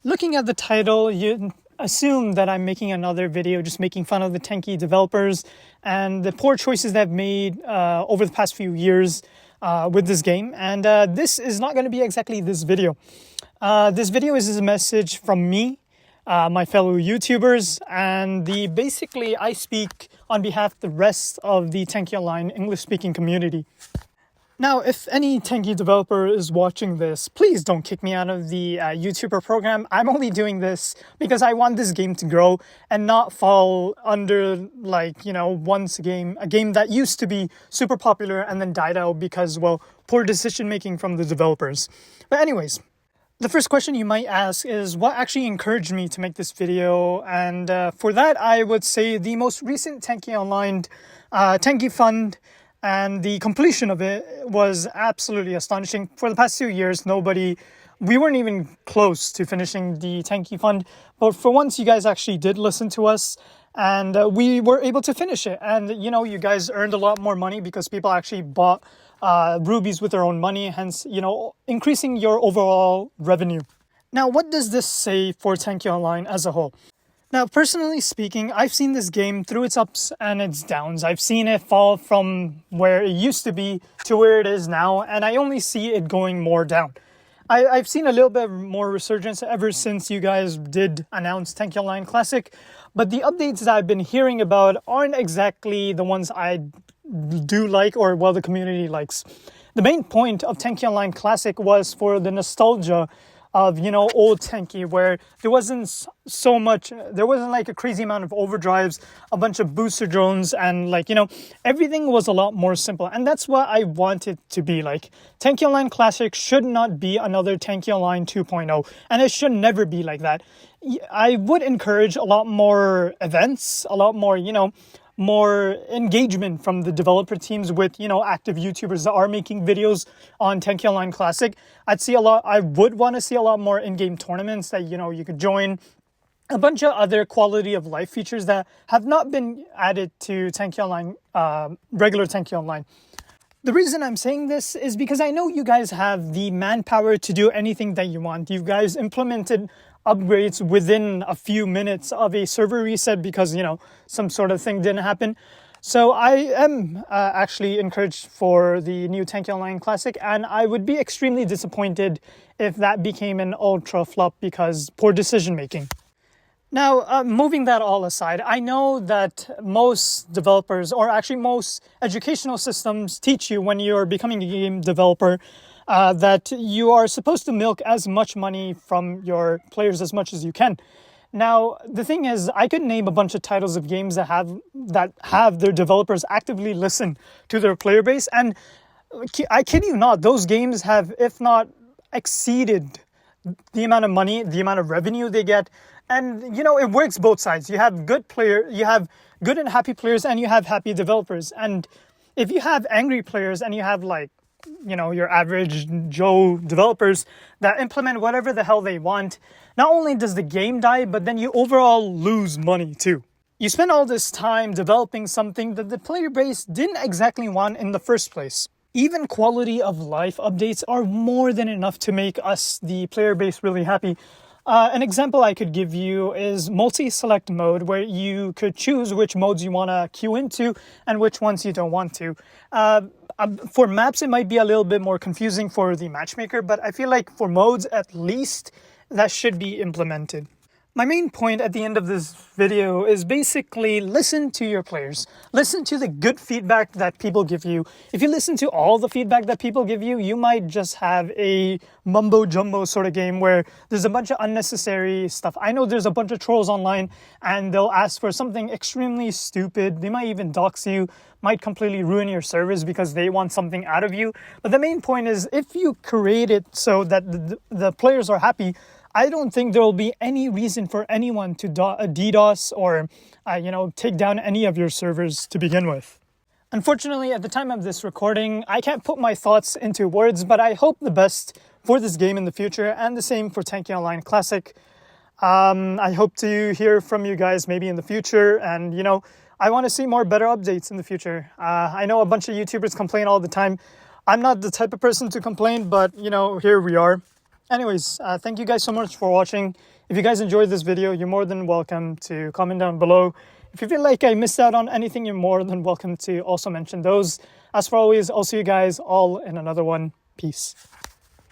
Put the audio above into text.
Looking at the title, you assume that I'm making another video just making fun of the Tanki developers and the poor choices they've made over the past few years with this game. And this is not going to be exactly this video. This video is a message from me, my fellow YouTubers, and basically I speak on behalf of the rest of the Tanki Online English-speaking community. Now, if any Tanki developer is watching this, please don't kick me out of the YouTuber program. I'm only doing this because I want this game to grow and not fall under, once a game that used to be super popular and then died out because, poor decision-making from the developers. But anyways, the first question you might ask is what actually encouraged me to make this video? And for that, I would say the most recent Tanki Online Tanki Fund, and the completion of it was absolutely astonishing. For the past 2 years, we weren't even close to finishing the Tanki Fund. But for once, you guys actually did listen to us and we were able to finish it. And, you guys earned a lot more money because people actually bought rubies with their own money, hence, increasing your overall revenue. Now, what does this say for Tanki Online as a whole? Now, personally speaking, I've seen this game through its ups and its downs. I've seen it fall from where it used to be to where it is now, and I only see it going more down. I've seen a little bit more resurgence ever since you guys did announce Tanki Online Classic, but the updates that I've been hearing about aren't exactly the ones I do like or, the community likes. The main point of Tanki Online Classic was for the nostalgia of, old Tanki, where there wasn't like a crazy amount of overdrives, a bunch of booster drones, and everything was a lot more simple. And that's what I want it to be like. Tanki Online Classic should not be another Tanki Online 2.0, and it should never be like that. I would encourage a lot more events, a lot more, more engagement from the developer teams with, active YouTubers that are making videos on Tanki Online Classic. I would want to see a lot more in-game tournaments that, you could join. A bunch of other quality of life features that have not been added to Tanki Online, regular Tanki Online. The reason I'm saying this is because I know you guys have the manpower to do anything that you want. You guys implemented upgrades within a few minutes of a server reset because, some sort of thing didn't happen. So I am actually encouraged for the new Tanki Online Classic, and I would be extremely disappointed if that became an ultra flop because poor decision making. Now, moving that all aside, I know that most developers, or actually most educational systems, teach you when you're becoming a game developer that you are supposed to milk as much money from your players as much as you can. Now, the thing is, I could name a bunch of titles of games that have their developers actively listen to their player base, and I kid you not, those games have, if not exceeded the amount of money, the amount of revenue they get. And, it works both sides. You have good and happy players, and you have happy developers. And if you have angry players and you have your average Joe developers that implement whatever the hell they want, not only does the game die, but then you overall lose money too. You spend all this time developing something that the player base didn't exactly want in the first place. Even quality of life updates are more than enough to make us, the player base, really happy. An example I could give you is multi-select mode, where you could choose which modes you want to queue into and which ones you don't want to. For maps, it might be a little bit more confusing for the matchmaker, but I feel like for modes, at least, that should be implemented. My main point at the end of this video is basically listen to your players. Listen to the good feedback that people give you. If you listen to all the feedback that people give you, you might just have a mumbo-jumbo sort of game where there's a bunch of unnecessary stuff. I know there's a bunch of trolls online and they'll ask for something extremely stupid. They might even dox you, might completely ruin your servers because they want something out of you. But the main point is, if you create it so that the players are happy, I don't think there will be any reason for anyone to DDoS or, take down any of your servers to begin with. Unfortunately, at the time of this recording, I can't put my thoughts into words, but I hope the best for this game in the future, and the same for Tanki Online Classic. I hope to hear from you guys maybe in the future, and, I want to see more better updates in the future. I know a bunch of YouTubers complain all the time. I'm not the type of person to complain, but, here we are. Anyways, thank you guys so much for watching, If you guys enjoyed this video, you're more than welcome to comment down below. If you feel like I missed out on anything, you're more than welcome to also mention those. As for always, I'll see you guys all in another one. Peace.